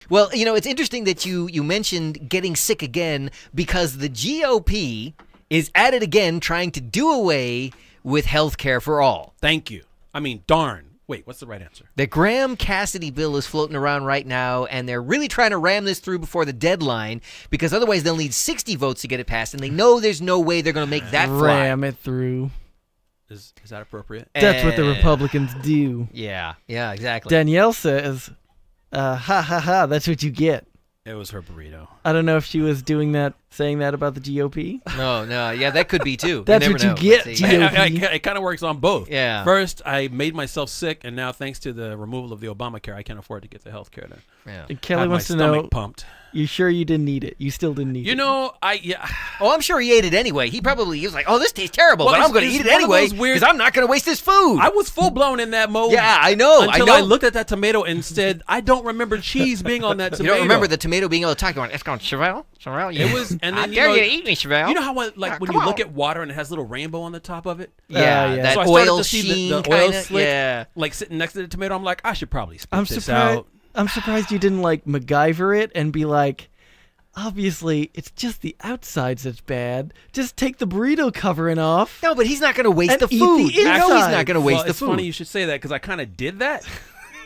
Well, you know, it's interesting that you mentioned getting sick again because the GOP is at it again trying to do away with health care for all. Thank you. I mean, darn. Wait, what's the right answer? The Graham Cassidy bill is floating around right now, and they're really trying to ram this through before the deadline because otherwise they'll need 60 votes to get it passed, and they know there's no way they're going to make that fly. Ram it through. Is that appropriate? That's what the Republicans do. Yeah, exactly. Danielle says, ha ha ha, that's what you get. It was her burrito. I don't know if she was doing that, saying that about the GOP. No, yeah, that could be too. That's what you get, See. GOP. It kind of works on both. Yeah. First, I made myself sick, and now thanks to the removal of the Obamacare, I can't afford to get the health care. Yeah. And Kelly Have wants my to know, stomach pumped. you sure you didn't need it? You still didn't need it? You know, Oh, I'm sure he ate it anyway. He was like, oh, this tastes terrible, Well, but I'm going to eat it one of anyway those weird- because I'm not going to waste this food. I was full blown in that mode. Yeah, I know. Until I looked at that tomato and said, I don't remember cheese being on that tomato. You don't remember the tomato being able to talk about it's going, Chevelle? It was, and I then dare you to eat me, Chevelle. You know how when come you on. look at water and it has a little rainbow on the top of it? Yeah, yeah. that So I started oil to see sheen the oil kinda, slick, yeah. like sitting next to the tomato. I'm like, I should probably spit I'm this surprised. out. I'm surprised you didn't like MacGyver it and be like, obviously it's just the outsides that's bad. Just take the burrito covering off. No, but he's not going to waste And the eat food. the You know he's inside. not going to waste Well, the it's food. funny you should say that because I kind of did that.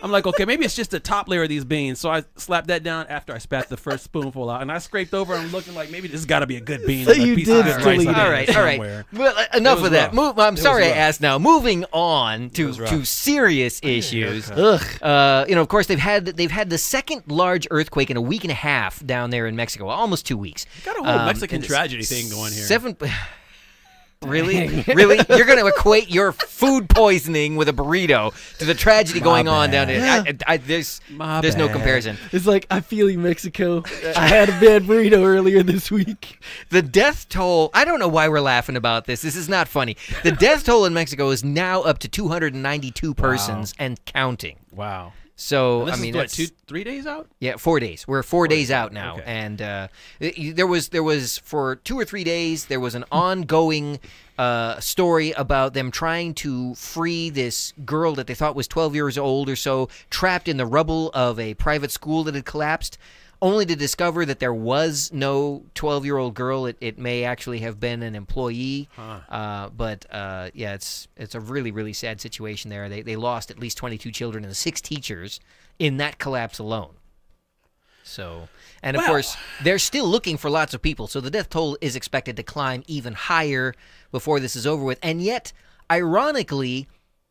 I'm like, okay, maybe it's just the top layer of these beans. So I slapped that down after I spat the first spoonful out, and I scraped over and looking like maybe this has got to be a good bean. So and a you piece did of good still rice eat on it. it All right. somewhere. Well, enough was of that. rough. I'm It sorry was I rough. asked now. Moving on to was rough. serious issues. Ugh. You know, of course, they've had the second large earthquake in a week and a half down there in Mexico, almost 2 weeks. Got a whole Mexican and tragedy thing going here. Really? You're going to equate your food poisoning with a burrito to the tragedy going on down there? There's My no bad. comparison. It's like, I feel you, Mexico. I had a bad burrito earlier this week. The death toll, I don't know why we're laughing about this. This is not funny. The death toll in Mexico is now up to 292 persons and counting. Wow. So, And this I mean, is that's 3 days out? Yeah, 4 days. We're 4 days out now, okay. and there was for 2 or 3 days there was an ongoing story about them trying to free this girl that they thought was 12 years old or so, trapped in the rubble of a private school that had collapsed, only to discover that there was no 12-year-old girl. It may actually have been an employee, but yeah, it's a really, really sad situation there. They lost at least 22 children and 6 teachers in that collapse alone. So, and of course, they're still looking for lots of people. So the death toll is expected to climb even higher before this is over with. And yet, ironically,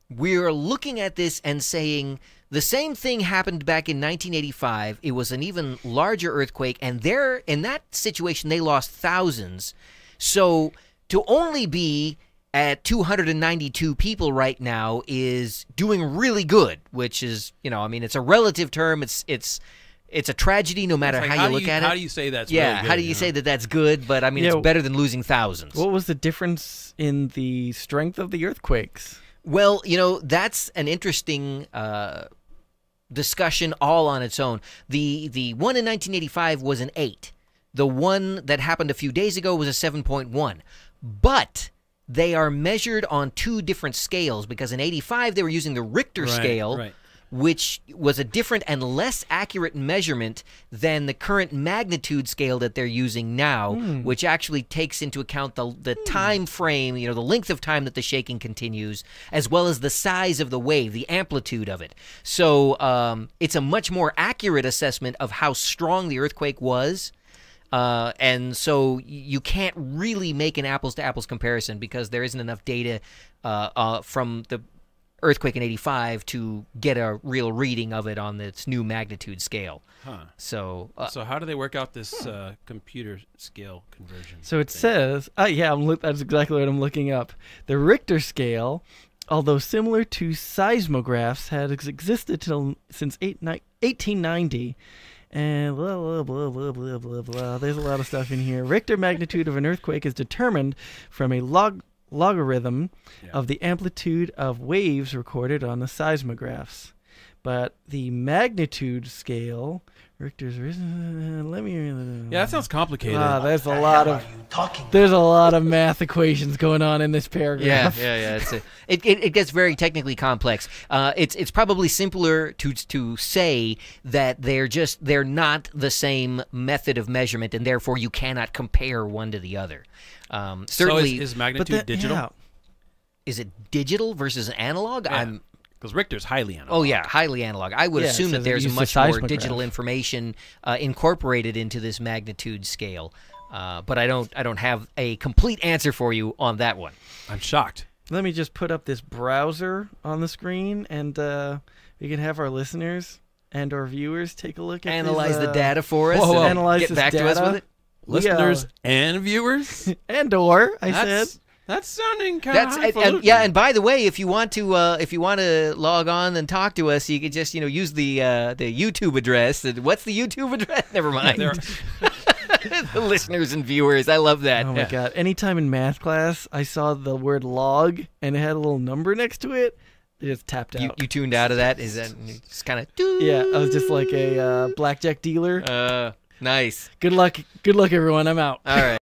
we're looking at this and saying the same thing happened back in 1985. It was an even larger earthquake, and there, in that situation, they lost thousands. So to only be at 292 people right now is doing really good, which is, you know, I mean, it's a relative term. It's a tragedy no matter Like, how you look at it. How do you say that's Yeah, really good, how do you say that that's good? But I mean, Yeah, it's better than losing thousands. What was the difference in the strength of the earthquakes? Well, you know, that's an interesting discussion all on its own. The one in 1985 was an 8. The one that happened a few days ago was a 7.1. But they are measured on 2 different scales because in 85 they were using the Richter scale, which was a different and less accurate measurement than the current magnitude scale that they're using now, which actually takes into account the time frame, you know, the length of time that the shaking continues, as well as the size of the wave, the amplitude of it. So it's a much more accurate assessment of how strong the earthquake was. And so you can't really make an apples-to-apples comparison because there isn't enough data from the earthquake in 85 to get a real reading of it on its new magnitude scale. So So how do they work out this computer scale conversion? So it says, yeah, that's exactly what I'm looking up. The Richter scale, although similar to seismographs, had existed since 1890. And blah, blah, blah, blah, blah, blah, blah. There's a lot of stuff in here. Richter magnitude of an earthquake is determined from a logarithm of the amplitude of waves recorded on the seismographs. But the magnitude scale, Richter's let me. Yeah, that sounds complicated. There's a lot of math equations going on in this paragraph. Yeah. It gets very technically complex. It's probably simpler to say that they're not the same method of measurement, and therefore you cannot compare one to the other. Certainly, so is magnitude digital? Yeah. Is it digital versus analog? Yeah. Because Richter's highly analog. Oh yeah, highly analog. I would assume that there's much more digital information incorporated into this magnitude scale, but I don't have a complete answer for you on that one. I'm shocked. Let me just put up this browser on the screen, and we can have our listeners and our viewers take a look at Analyze the data for us. Whoa. And Analyze get this back to us data. with it. Listeners and viewers. I said. That's sounding kind of and by the way, if you want to log on and talk to us, you could just use the YouTube address. What's the YouTube address? Never mind. The listeners and viewers, I love that. Oh my god! Anytime in math class, I saw the word log and it had a little number next to it. It just tapped out. You tuned out of that? Is that just kind of? Yeah, I was just like a blackjack dealer. Nice. Good luck, everyone. I'm out. All right.